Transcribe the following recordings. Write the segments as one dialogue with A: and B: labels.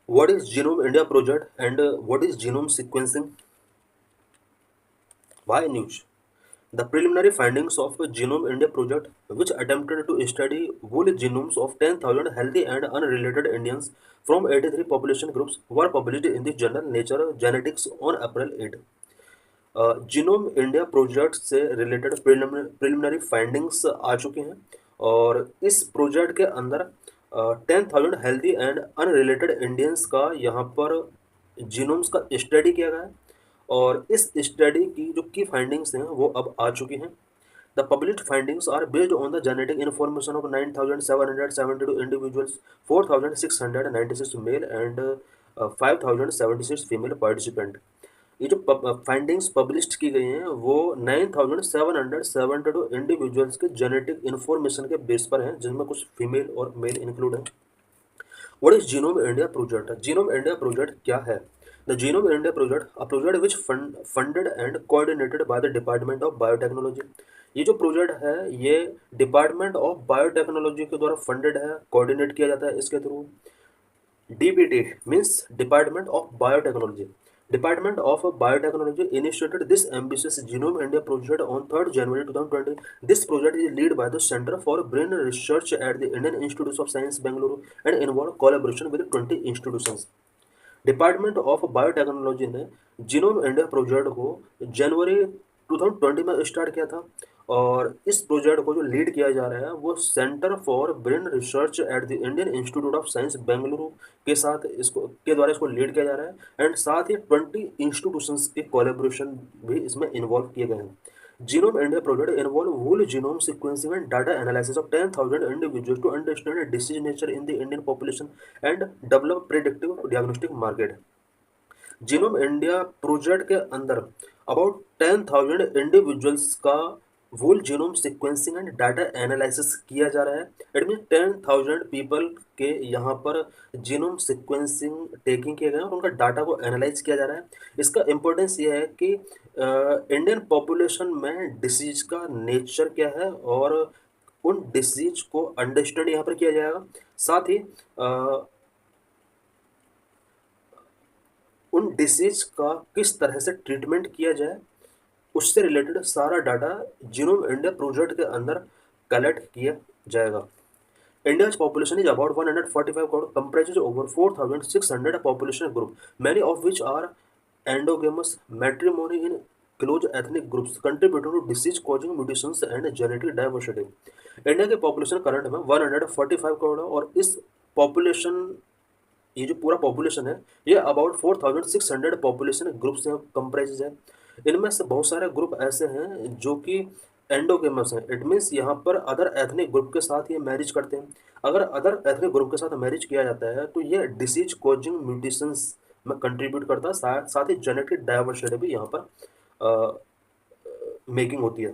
A: What is Genome India project and what is genome sequencing? Why news? The preliminary findings of the Genome India project, which attempted to study whole genomes of 10,000 healthy and unrelated Indians from 83 population groups, were published in the journal Nature Genetics on April 8. Genome India project से related preliminary findings आ चुकी हैं और इस project के अंदर 10,000 healthy and unrelated Indians का यहाँ पर जीनोम्स का स्टडी किया गया है और इस स्टडी की जो की फाइंडिंग्स हैं वो अब आ चुकी हैं. The published findings are based on the genetic information of 9,772 individuals, 4,696 male and 5,076 female participant. ये जो फाइंडिंग्स पब्लिश की गई हैं वो 9,772 इंडिविजुअल्स के जेनेटिक इन्फॉर्मेशन के बेस पर हैं जिनमें कुछ फीमेल और मेल इंक्लूड हैं. What is Genome India project? Genome India project क्या है? The Genome India project, a project which funded and coordinated by the Department of Biotechnology. ये जो प्रोजेक्ट है ये डिपार्टमेंट ऑफ बायोटेक्नोलॉजी के द्वारा फंडेड है, कोऑर्डिनेट किया जाता है इसके through. DBT means Department of Biotechnology. Department of Biotechnology initiated this ambitious Genome India project on 3rd January 2020. This project is led by the Center for Brain Research at the Indian Institute of Science, Bangalore, and involve collaboration with 20 institutions. Department of biotechnology ने genome India project को जनवरी 2020 में start किया था और इस project को जो lead किया जा रहा है वो centre for brain research at the Indian institute of science Bengaluru के साथ इसको के द्वारा इसको लीड किया जा रहा है एंड साथ ही 20 इंस्टीट्यूशंस के कोलेब्रेशन भी इसमें इन्वॉल्व किए गए हैं. Genome India project involve whole genome sequencing and data analysis of 10,000 individuals to understand disease nature in the Indian population and develop predictive diagnostic market. Genome India project के अंदर about 10,000 individuals का whole genome sequencing and data analysis किया जा रहा है. It mean 10,000 people के यहाँ पर जीनोम सीक्वेंसिंग टेकिंग किए गए और उनका डाटा को एनालाइज किया जा रहा है. इसका इम्पोर्टेंस ये है कि इंडियन पॉपुलेशन में डिसीज का नेचर क्या है और उन डिसीज को अंडरस्टैंड यहाँ पर किया जाएगा. साथ ही उन डिसीज का किस तरह से ट्रीटमेंट किया जाए उससे रिलेटेड सारा डाटा जीनोम इंडिया प्रोजेक्ट के अंदर कलेक्ट किया जाएगा. India's population is about 145 crore, comprises over 4,600 population group, many of which are endogamous, matrimony in close ethnic groups, contributing to disease-causing mutations and genetic diversity. India की population current में 145 करोड़ है और इस population ये जो पूरा पॉपुलेशन है ये अबाउट 4,600 पॉपुलेशन ग्रुप से कंप्राइज है. इनमें से बहुत सारे ग्रुप ऐसे हैं जो कि एंडोगेमस हैं. इट मीन्स यहाँ पर अदर एथनिक ग्रुप के साथ ये मैरिज करते हैं. अगर अदर एथनिक ग्रुप के साथ मैरिज किया जाता है तो ये डिसीज कॉजिंग म्यूटेशंस में कंट्रीब्यूट करता है. साथ ही जेनेटिक डाइवर्सिटी भी यहाँ पर मेकिंग होती है.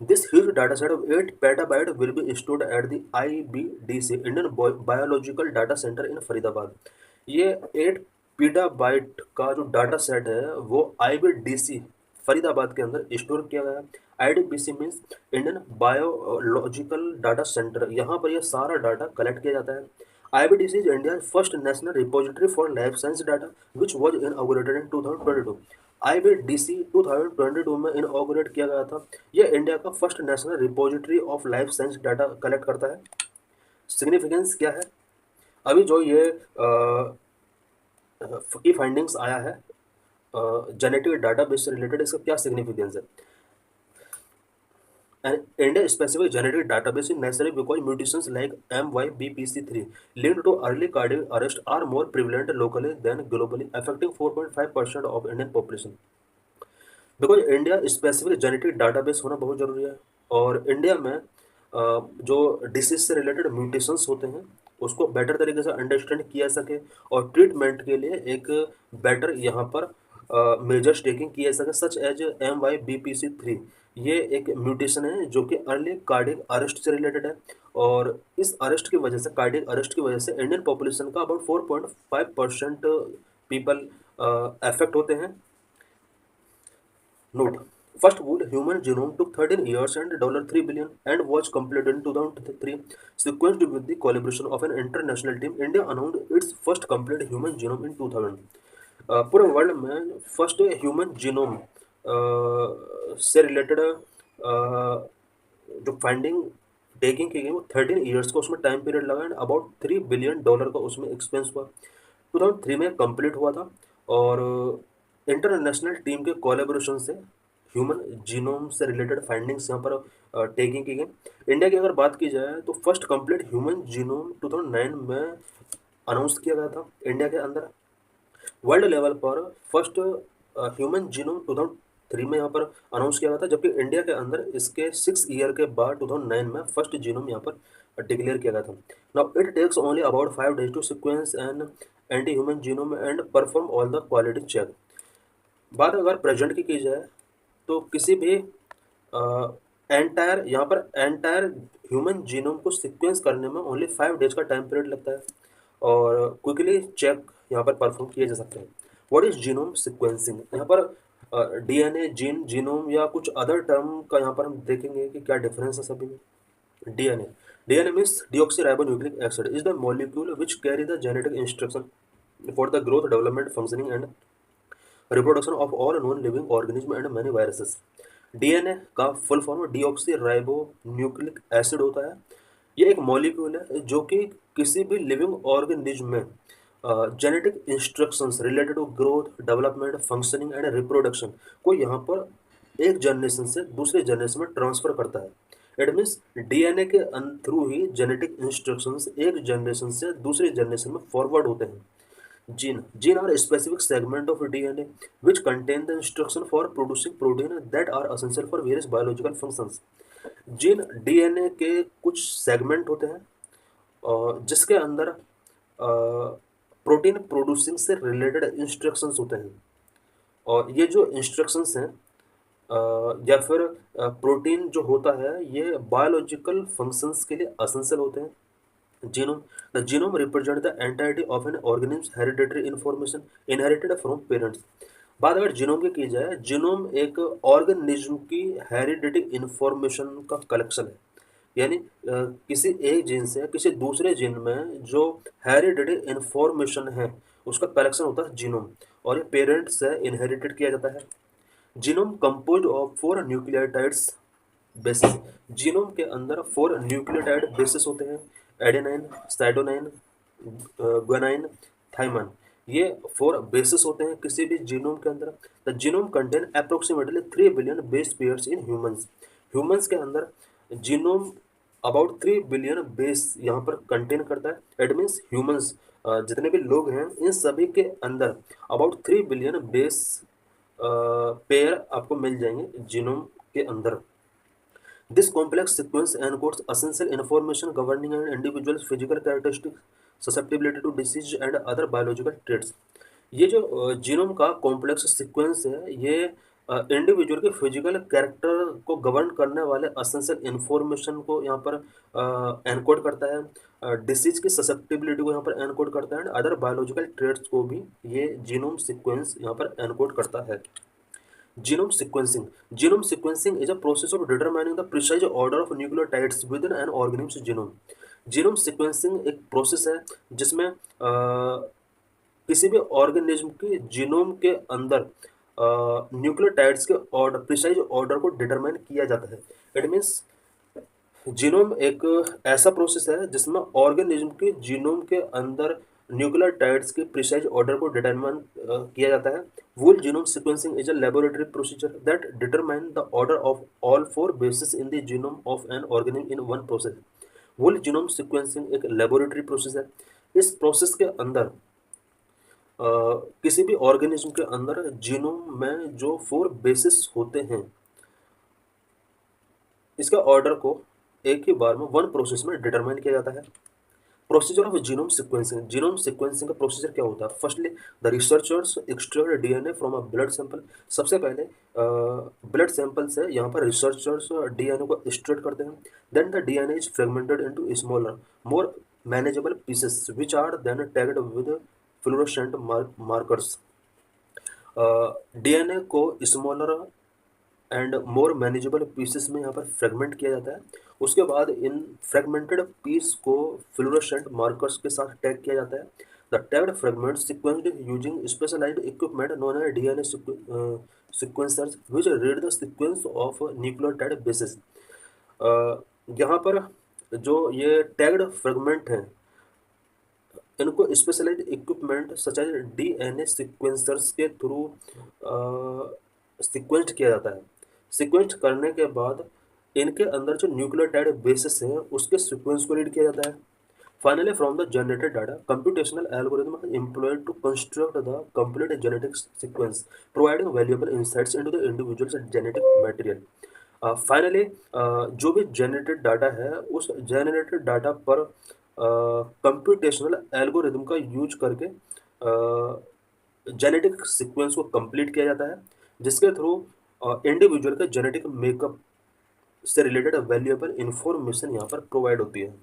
A: This huge dataset of 8 petabyte will be stored at the IBDC Indian Biological Data Center in Faridabad. ये 8 पीटाबाइट का जो डाटा सेट है वो IBDC फरीदाबाद के अंदर स्टोर किया गया है. IBDC means Indian biological data centre. यहाँ पर यह सारा डाटा कलेक्ट किया जाता है. IBDC is India's first national repository for life science data, which was inaugurated in 2022. IBDC 2022 में इनऑगरेट किया गया था. यह इंडिया का first national repository of life science data collect करता है. सिग्निफिकेंस क्या है? अभी जो ये की फाइंडिंग्स आया है जेनेटिक डाटाबेस से रिलेटेड, इसका क्या सिग्निफिकेंस है? An India-specific genetic database is necessary because mutations like MYBPC3 linked to early cardiac arrest are more prevalent locally than globally, affecting 4.5% of Indian population. Because India specific genetic database होना बहुत ज़रूरी है और India में जो disease से related mutations होते हैं उसको बेटर तरीके से अंडरस्टैंड किया सके और ट्रीटमेंट के लिए एक बेटर यहाँ पर मेजर्स टेकिंग किया सके. सच एज MYBPC3 ये एक म्यूटेशन है जो कि अर्ली कार्डियक अरेस्ट से रिलेटेड है और इस अरेस्ट की वजह से कार्डियक अरेस्ट की वजह से इंडियन पॉपुलेशन का अबाउट 4.5% पीपल अफेक्ट होते हैं. Note First whole human genome took 13 years and $3 billion and was completed in 2003, sequenced with the collaboration of an international team. India announced its first complete human genome in 2000. पूरे world में first human genome से related जो finding taking की गई वो 13 years का उसमें time period लगा एंड अबाउट $3 बिलियन का उसमें एक्सपेंस हुआ। 2003 में कंप्लीट हुआ था और इंटरनेशनल टीम के कोलेबोरेशन से ह्यूमन जीनोम से रिलेटेड फाइंडिंग्स यहाँ पर टेकिंग की गई। इंडिया की अगर बात की जाए तो फर्स्ट कंप्लीट ह्यूमन जीनोम 2009 में अनाउंस किया गया था इंडिया के अंदर। वर्ल्ड लेवल पर फर्स्ट ह्यूमन जीनोम 2003 में यहाँ पर अनाउंस किया गया था, जबकि इंडिया के अंदर इसके 6 ईयर के बाद 2009 में फर्स्ट जीनोम यहाँ पर डिक्लेयर किया गया था। Now it takes only about 5 days to sequence an entire human genome and perform all the quality check. बात अगर प्रेजेंट की जाए तो किसी भी एंटायर यहाँ पर एंटायर ह्यूमन जीनोम को सीक्वेंस करने में ओनली 5 days का टाइम पीरियड लगता है और क्विकली चेक यहाँ पर परफॉर्म किए जा सकते हैं। What is genome sequencing? यहाँ पर डीएनए, जीन, जीनोम या कुछ अदर टर्म का यहाँ पर हम देखेंगे कि क्या डिफरेंस है सभी में। DNA, DNA means deoxyribonucleic acid is the molecule which carry the genetic instruction for the growth, development, functioning and reproduction of all non living organism and many viruses. DNA का full form deoxyribonucleic acid होता है। ये एक molecule है जो कि किसी भी लिविंग ऑर्गेनिज्म में genetic instructions related to growth, development, functioning and reproduction को यहाँ पर एक जनरेशन से दूसरे जनरेशन में ट्रांसफर करता है। इट मीन्स डीएनए के थ्रू ही जेनेटिक इंस्ट्रक्शंस एक जनरेशन से दूसरे जनरेशन में फॉरवर्ड होते हैं। Gene are a specific segment of DNA which contain the instruction for producing protein that are essential for various biological functions. Gene DNA के कुछ segment होते हैं जिसके अंदर प्रोटीन प्रोड्यूसिंग से रिलेटेड इंस्ट्रक्शंस होते हैं और ये जो इंस्ट्रक्शंस हैं या फिर प्रोटीन जो होता है ये बायोलॉजिकल फंक्शंस के लिए असेंशियल होते हैं। Genome. The genome represents the entirety of an organism's hereditary information inherited from parents. बात अगर जीनोम की जाए, जीनोम एक ऑर्गेनिज्म की हेरिडिटी इंफॉर्मेशन का कलेक्शन है। यानी किसी एक जीन से किसी दूसरे जीन में जो हेरिडिटी इंफॉर्मेशन है उसका कलेक्शन होता है जीनोम और ये पेरेंट से इनहेरिटेड किया जाता है। Genome composed of 4 nucleotides basis. Genome के अंदर 4 न्यूक्लियोटाइड बेसिस होते हैं, एडेनाइन, साइटोनाइन, ग्वानाइन, थाइमाइन। ये 4 बेसिस होते हैं किसी भी जीनोम के अंदर। The genome contain approximately 3 billion base pairs in humans. Humans के अंदर जीनोम अबाउट 3 बिलियन बेस यहाँ पर कंटेन करता है। इट मीन्स ह्यूमंस जितने भी लोग हैं इन सभी के अंदर अबाउट 3 बिलियन बेस पेयर आपको मिल जाएंगे जीनोम के अंदर। This complex sequence encodes essential information governing an individual's physical characteristics, susceptibility to disease and other biological traits. ये जो जीनोम का कॉम्प्लेक्स सीक्वेंस है ये इंडिविजुअल के फिजिकल कैरेक्टर को गवर्न करने वाले असेंशियल इंफॉर्मेशन को यहाँ पर एनकोड करता है, डिसीज की ससेप्टिबिलिटी को यहाँ पर एनकोड करता है एंड अदर बायोलॉजिकल ट्रेट्स को भी ये जीनोम सीक्वेंस यहाँ पर एनकोड करता है। Genome sequencing. Genome sequencing is a process of determining the precise order of nucleotides within an organism's genome. Genome sequencing एक प्रोसेस है जिसमें किसी भी ऑर्गेनिज्म के जीनोम के अंदर न्यूक्लियोटाइड्स के ऑर्डर, प्रिसाइज ऑर्डर को डिटरमाइन किया जाता है। इट मीन्स जीनोम एक ऐसा प्रोसेस है जिसमें ऑर्गेनिज्म के जीनोम के अंदर न्यूक्लियोटाइड्स के प्रिसाइज ऑर्डर को डिटरमाइन किया जाता है। Whole genome sequencing is a laboratory procedure that determine the order of all 4 bases in the genome of an organism in one process. Whole genome sequencing एक laboratory process है। इस process के अंदर किसी भी ऑर्गेनिज्म के अंदर जीनोम में जो 4 बेसिस होते हैं इसका ऑर्डर को एक ही बार में वन प्रोसेस में डिटरमाइन किया जाता है। Procedure of genome sequencing. Genome sequencing का प्रोसीजर क्या होता है? Firstly the researchers extract DNA from a blood sample. सबसे पहले ब्लड सैंपल से यहाँ पर रिसर्चर्स डीएनए को एक्सट्रैक्ट करते हैं। Then the DNA is fragmented into smaller more manageable pieces which are then tagged with fluorescent markers. DNA को smaller and more manageable pieces में यहाँ पर फ्रेगमेंट किया जाता है। उसके बाद इन फ्रेगमेंटेड पीस को फ्लोरोसेंट मार्कर्स के साथ टैग किया जाता है। The tagged fragment sequenced using specialised equipment known as DNA sequencers which read the sequence of nucleotide bases. यहाँ पर जो ये टैग्ड फ्रेगमेंट हैं, इनको specialised equipment such as DNA sequencers के थ्रू सीक्वेंस्ड किया जाता है। सीक्वेंस्ड करने के बाद इनके अंदर जो न्यूक्लियोटाइड बेसिस हैं उसके सीक्वेंस को रीड किया जाता है। Finally, from the generated data, computational algorithm are employed to construct the complete genetic sequence, providing valuable insights into the individual's genetic material. Finally जो भी जनरेटेड डाटा है उस जनरेटेड डाटा पर कंप्यूटेशनल एल्गोरिदम का use करके genetic sequence को complete किया जाता है, जिसके थ्रू इंडिविजुअल के जेनेटिक मेकअप से रिलेटेड वैल्यूएबल इंफॉर्मेशन यहाँ पर प्रोवाइड होती है।